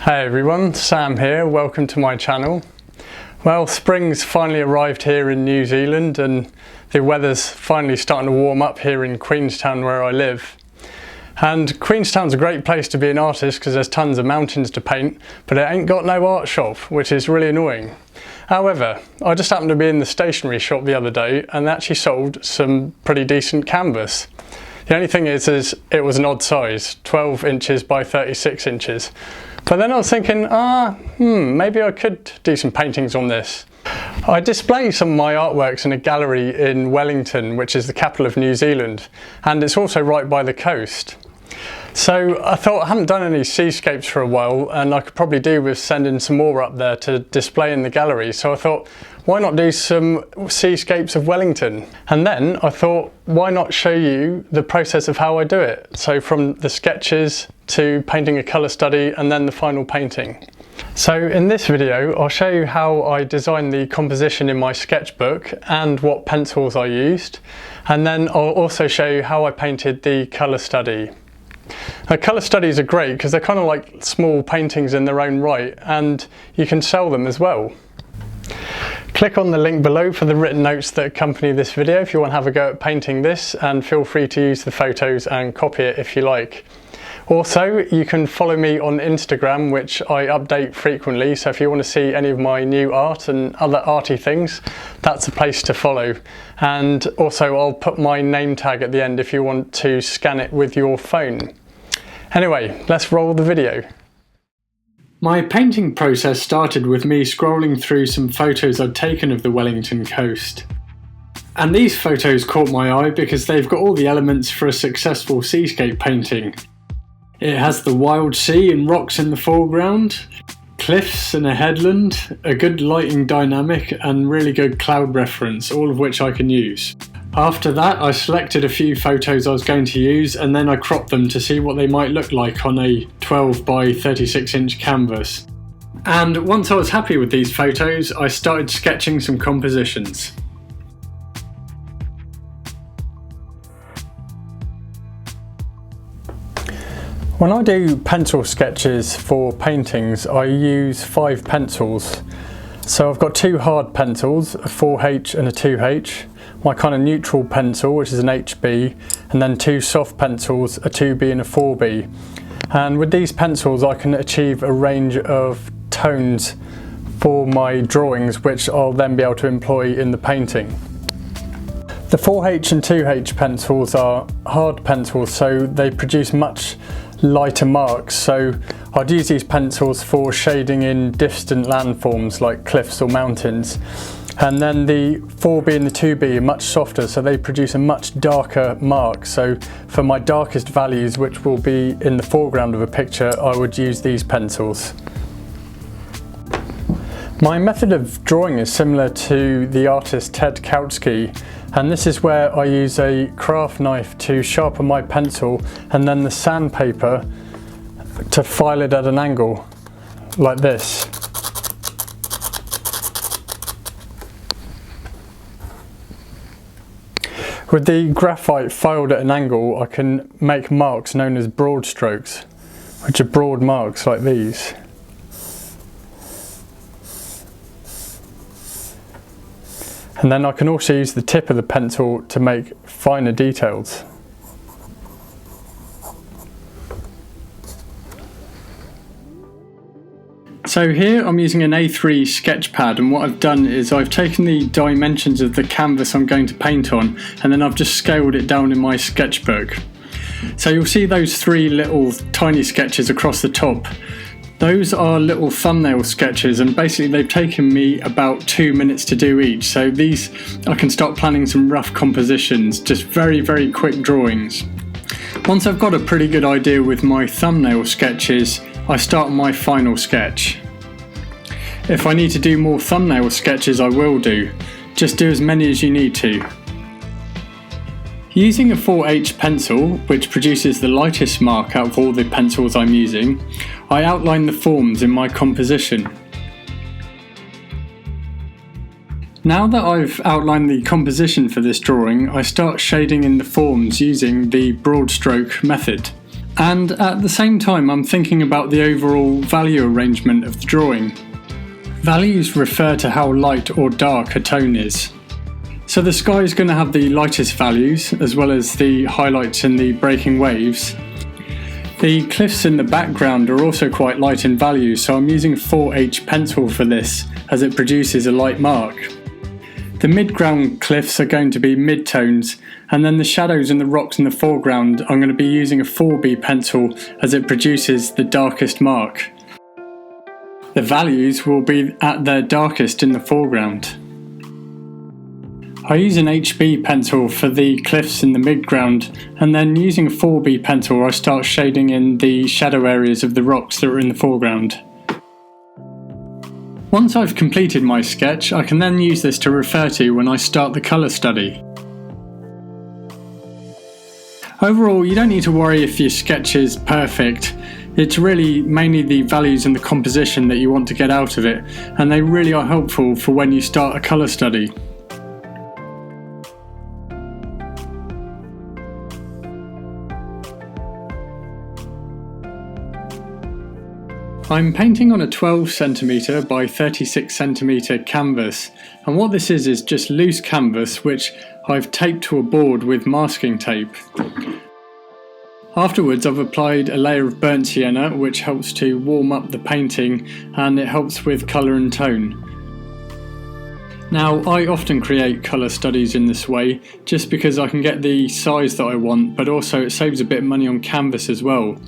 Hey everyone, Sam here, welcome to my channel. Well, spring's finally arrived here in New Zealand and the weather's finally starting to warm up here in Queenstown where I live. And Queenstown's a great place to be an artist because there's tons of mountains to paint, but it ain't got no art shop, which is really annoying. However, I just happened to be in the stationery shop the other day and they actually sold some pretty decent canvas. The only thing is it was an odd size, 12 inches by 36 inches. But then I was thinking, maybe I could do some paintings on this. I display some of my artworks in a gallery in Wellington, which is the capital of New Zealand, and it's also right by the coast. So I thought I haven't done any seascapes for a while and I could probably do with sending some more up there to display in the gallery. So I thought, why not do some seascapes of Wellington? And then I thought, why not show you the process of how I do it? So from the sketches to painting a colour study and then the final painting. So in this video, I'll show you how I designed the composition in my sketchbook and what pencils I used. And then I'll also show you how I painted the colour study. Now, colour studies are great because they're kind of like small paintings in their own right and you can sell them as well. Click on the link below for the written notes that accompany this video if you want to have a go at painting this, and feel free to use the photos and copy it if you like. Also, you can follow me on Instagram, which I update frequently, so if you want to see any of my new art and other arty things, that's a place to follow. And also I'll put my name tag at the end if you want to scan it with your phone. Anyway, let's roll the video. My painting process started with me scrolling through some photos I'd taken of the Wellington coast. And these photos caught my eye because they've got all the elements for a successful seascape painting. It has the wild sea and rocks in the foreground, cliffs and a headland, a good lighting dynamic and really good cloud reference, all of which I can use. After that, I selected a few photos I was going to use and then I cropped them to see what they might look like on a 12 by 36 inch canvas. And once I was happy with these photos, I started sketching some compositions. When I do pencil sketches for paintings, I use 5 pencils. So I've got 2 hard pencils, a 4H and a 2H, my kind of neutral pencil, which is an HB, and then 2 soft pencils, a 2B and a 4B. And with these pencils I can achieve a range of tones for my drawings, which I'll then be able to employ in the painting. The 4H and 2H pencils are hard pencils, so they produce much lighter marks, so I'd use these pencils for shading in distant landforms like cliffs or mountains. And then the 4B and the 2B are much softer, so they produce a much darker mark. So for my darkest values, which will be in the foreground of a picture, I would use these pencils. My method of drawing is similar to the artist Ted Kautsky, and this is where I use a craft knife to sharpen my pencil and then the sandpaper to file it at an angle, like this. With the graphite filed at an angle, I can make marks known as broad strokes, which are broad marks like these. And then I can also use the tip of the pencil to make finer details. So here I'm using an A3 sketch pad, and what I've done is I've taken the dimensions of the canvas I'm going to paint on and then I've just scaled it down in my sketchbook. So you'll see those 3 little tiny sketches across the top. Those are little thumbnail sketches, and basically they've taken me about 2 minutes to do each. So these, I can start planning some rough compositions, just very quick drawings. Once I've got a pretty good idea with my thumbnail sketches, I start on my final sketch. If I need to do more thumbnail sketches, I will do. Just do as many as you need to. Using a 4H pencil, which produces the lightest mark out of all the pencils I'm using, I outline the forms in my composition. Now that I've outlined the composition for this drawing, I start shading in the forms using the broad stroke method. And at the same time, I'm thinking about the overall value arrangement of the drawing. Values refer to how light or dark a tone is. So the sky is going to have the lightest values, as well as the highlights in the breaking waves. The cliffs in the background are also quite light in value, so I'm using a 4H pencil for this, as it produces a light mark. The mid-ground cliffs are going to be mid-tones, and then the shadows and the rocks in the foreground I'm going to be using a 4B pencil as it produces the darkest mark. The values will be at their darkest in the foreground. I use an HB pencil for the cliffs in the mid-ground, and then using a 4B pencil I start shading in the shadow areas of the rocks that are in the foreground. Once I've completed my sketch, I can then use this to refer to when I start the colour study. Overall, you don't need to worry if your sketch is perfect. It's really mainly the values and the composition that you want to get out of it, and they really are helpful for when you start a colour study. I'm painting on a 12cm by 36cm canvas, and what this is just loose canvas which I've taped to a board with masking tape. Afterwards I've applied a layer of burnt sienna which helps to warm up the painting, and it helps with colour and tone. Now, I often create colour studies in this way just because I can get the size that I want, but also it saves a bit of money on canvas as well.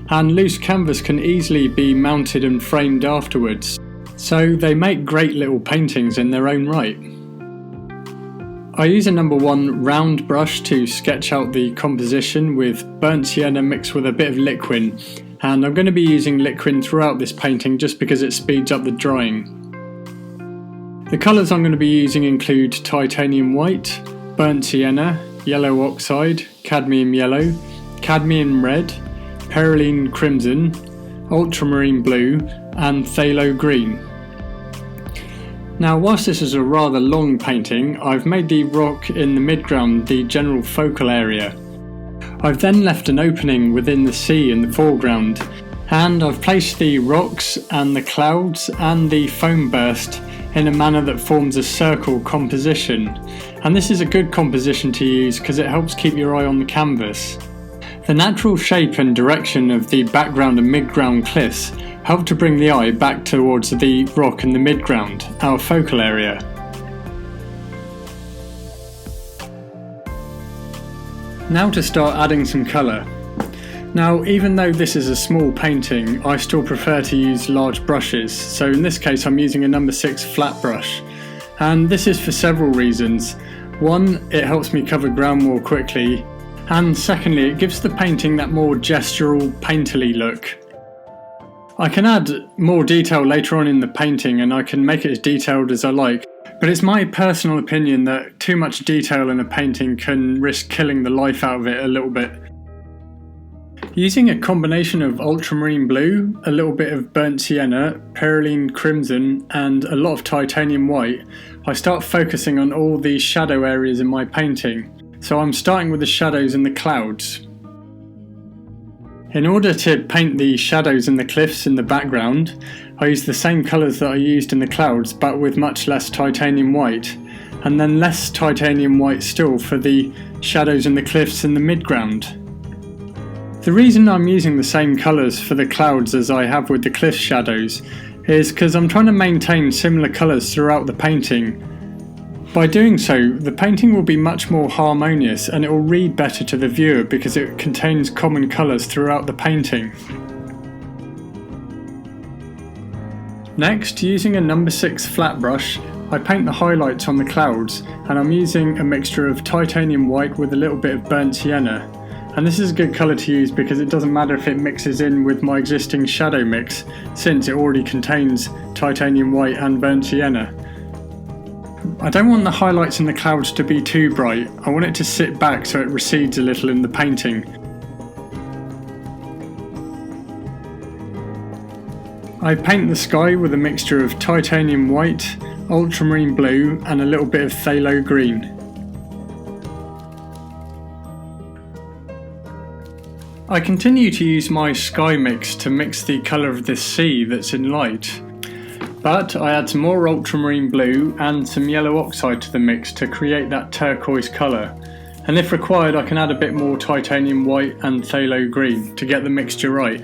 And loose canvas can easily be mounted and framed afterwards, so they make great little paintings in their own right. I use a number 1 round brush to sketch out the composition with burnt sienna mixed with a bit of liquid, and I'm going to be using liquid throughout this painting just because it speeds up the drying. The colours I'm going to be using include titanium white, burnt sienna, yellow oxide, cadmium yellow, cadmium red, perylene crimson, ultramarine blue and phthalo green. Now, whilst this is a rather long painting, I've made the rock in the midground the general focal area. I've then left an opening within the sea in the foreground, and I've placed the rocks and the clouds and the foam burst in a manner that forms a circle composition, and this is a good composition to use because it helps keep your eye on the canvas. The natural shape and direction of the background and midground cliffs help to bring the eye back towards the rock in the midground, our focal area. Now to start adding some colour. Now, even though this is a small painting, I still prefer to use large brushes, so in this case I'm using a number 6 flat brush, and this is for several reasons. One, it helps me cover ground more quickly, and secondly, it gives the painting that more gestural, painterly look. I can add more detail later on in the painting and I can make it as detailed as I like, but it's my personal opinion that too much detail in a painting can risk killing the life out of it a little bit. Using a combination of ultramarine blue, a little bit of burnt sienna, perylene crimson and a lot of titanium white, I start focusing on all the shadow areas in my painting. So I'm starting with the shadows in the clouds. In order to paint the shadows in the cliffs in the background, I use the same colours that I used in the clouds but with much less titanium white, and then less titanium white still for the shadows in the cliffs in the midground. The reason I'm using the same colours for the clouds as I have with the cliff shadows is because I'm trying to maintain similar colours throughout the painting. By doing so, the painting will be much more harmonious and it will read better to the viewer because it contains common colours throughout the painting. Next, using a number 6 flat brush, I paint the highlights on the clouds, and I'm using a mixture of titanium white with a little bit of burnt sienna. And this is a good colour to use because it doesn't matter if it mixes in with my existing shadow mix, since it already contains titanium white and burnt sienna. I don't want the highlights in the clouds to be too bright, I want it to sit back so it recedes a little in the painting. I paint the sky with a mixture of titanium white, ultramarine blue and a little bit of phthalo green. I continue to use my sky mix to mix the colour of this sea that's in light, but I add some more ultramarine blue and some yellow oxide to the mix to create that turquoise colour, and if required I can add a bit more titanium white and phthalo green to get the mixture right.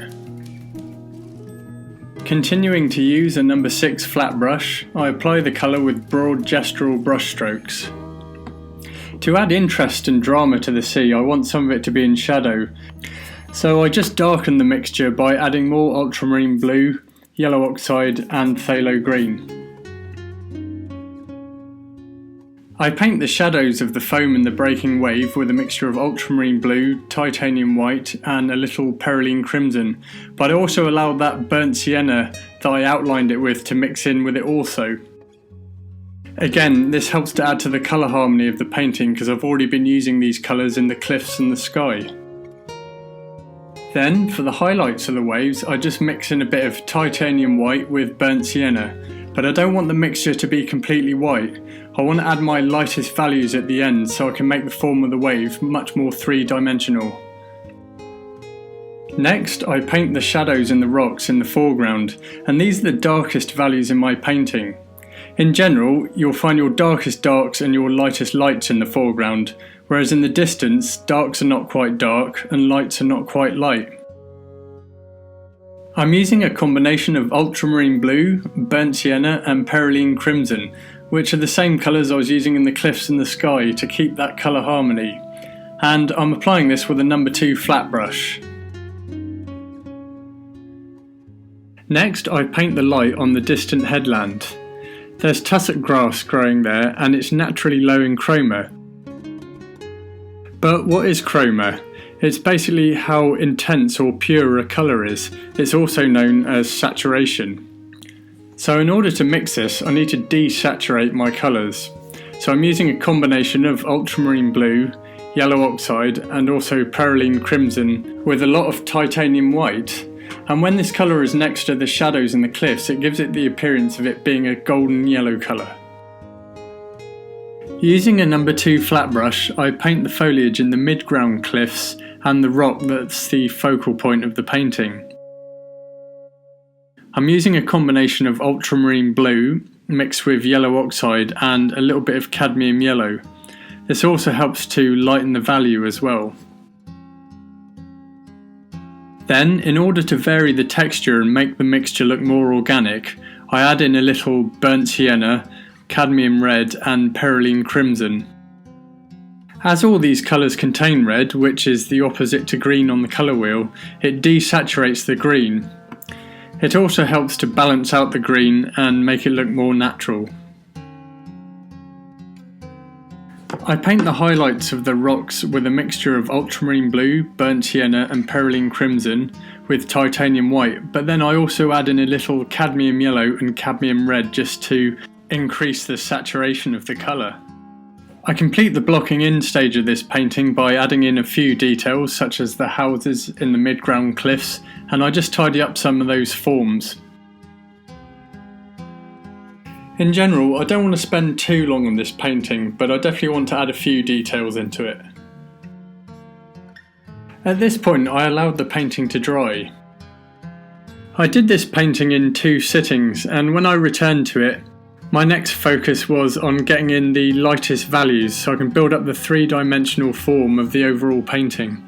Continuing to use a number 6 flat brush, I apply the colour with broad gestural brush strokes. To add interest and drama to the sea, I want some of it to be in shadow, so I just darken the mixture by adding more ultramarine blue, yellow oxide and phthalo green. I paint the shadows of the foam and the breaking wave with a mixture of ultramarine blue, titanium white and a little perylene crimson, but I also allowed that burnt sienna that I outlined it with to mix in with it also. Again, this helps to add to the colour harmony of the painting because I've already been using these colours in the cliffs and the sky. Then, for the highlights of the waves, I just mix in a bit of titanium white with burnt sienna, but I don't want the mixture to be completely white. I want to add my lightest values at the end so I can make the form of the wave much more three-dimensional. Next, I paint the shadows in the rocks in the foreground, and these are the darkest values in my painting. In general, you'll find your darkest darks and your lightest lights in the foreground, whereas in the distance, darks are not quite dark and lights are not quite light. I'm using a combination of ultramarine blue, burnt sienna and perylene crimson, which are the same colours I was using in the cliffs and the sky to keep that colour harmony, and I'm applying this with a number 2 flat brush. Next, I paint the light on the distant headland. There's tussock grass growing there and it's naturally low in chroma. But what is chroma? It's basically how intense or pure a colour is. It's also known as saturation. So in order to mix this, I need to desaturate my colours. So I'm using a combination of ultramarine blue, yellow oxide and also perylene crimson with a lot of titanium white. And when this colour is next to the shadows in the cliffs, it gives it the appearance of it being a golden yellow colour. Using a number 2 flat brush, I paint the foliage in the mid-ground cliffs and the rock that's the focal point of the painting. I'm using a combination of ultramarine blue mixed with yellow oxide and a little bit of cadmium yellow. This also helps to lighten the value as well. Then, in order to vary the texture and make the mixture look more organic, I add in a little burnt sienna, cadmium red and perylene crimson. As all these colours contain red, which is the opposite to green on the colour wheel, it desaturates the green. It also helps to balance out the green and make it look more natural. I paint the highlights of the rocks with a mixture of ultramarine blue, burnt sienna and perylene crimson with titanium white, but then I also add in a little cadmium yellow and cadmium red just to increase the saturation of the colour. I complete the blocking in stage of this painting by adding in a few details such as the houses in the mid-ground cliffs, and I just tidy up some of those forms. In general, I don't want to spend too long on this painting, but I definitely want to add a few details into it. At this point I allowed the painting to dry. I did this painting in 2 sittings, and when I returned to it, my next focus was on getting in the lightest values so I can build up the 3-dimensional form of the overall painting.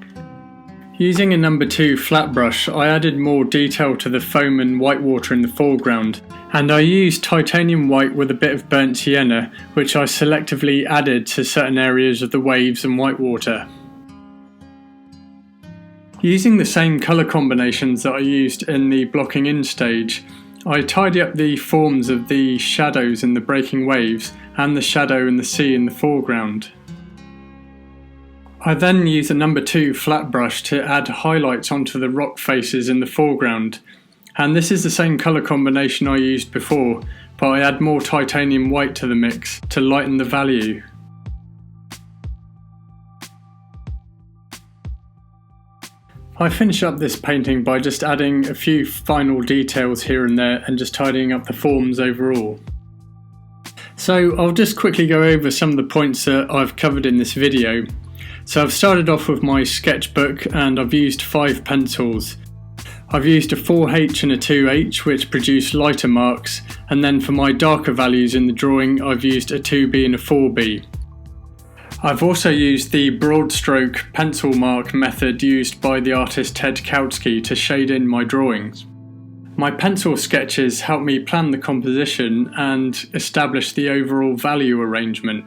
Using a number 2 flat brush, I added more detail to the foam and whitewater in the foreground, and I used titanium white with a bit of burnt sienna, which I selectively added to certain areas of the waves and whitewater. Using the same colour combinations that I used in the blocking in stage, I tidy up the forms of the shadows in the breaking waves and the shadow in the sea in the foreground. I then use a number 2 flat brush to add highlights onto the rock faces in the foreground, and this is the same colour combination I used before, but I add more titanium white to the mix to lighten the value. I finish up this painting by just adding a few final details here and there and just tidying up the forms overall. So I'll just quickly go over some of the points that I've covered in this video. So I've started off with my sketchbook and I've used 5 pencils. I've used a 4H and a 2H which produce lighter marks, and then for my darker values in the drawing I've used a 2B and a 4B. I've also used the broad stroke pencil mark method used by the artist Ted Kautsky to shade in my drawings. My pencil sketches help me plan the composition and establish the overall value arrangement.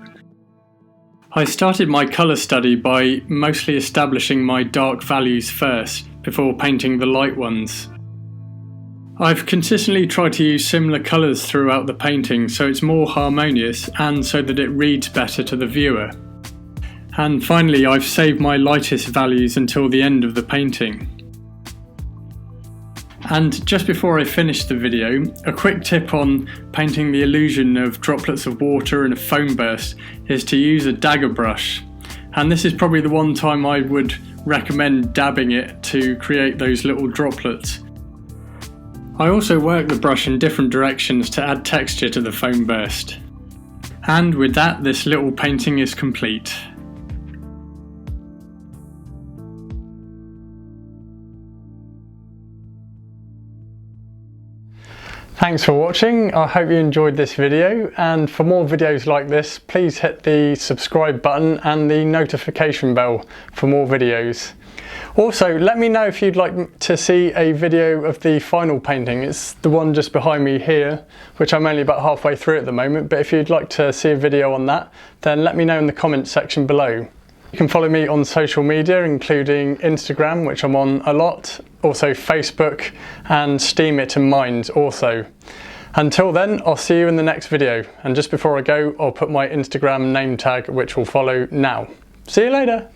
I started my colour study by mostly establishing my dark values first, before painting the light ones. I've consistently tried to use similar colours throughout the painting so it's more harmonious and so that it reads better to the viewer. And finally, I've saved my lightest values until the end of the painting. And just before I finish the video, a quick tip on painting the illusion of droplets of water in a foam burst is to use a dagger brush. And this is probably the one time I would recommend dabbing it to create those little droplets. I also work the brush in different directions to add texture to the foam burst. And with that, this little painting is complete. Thanks for watching. I hope you enjoyed this video, and for more videos like this please hit the subscribe button and the notification bell for more videos. Also, let me know if you'd like to see a video of the final painting. It's the one just behind me here, which I'm only about halfway through at the moment, but if you'd like to see a video on that, then let me know in the comments section below. You can follow me on social media, including Instagram, which I'm on a lot, also Facebook, and Steemit and Minds also. Until then, I'll see you in the next video, and just before I go, I'll put my Instagram name tag, which will follow now. See you later!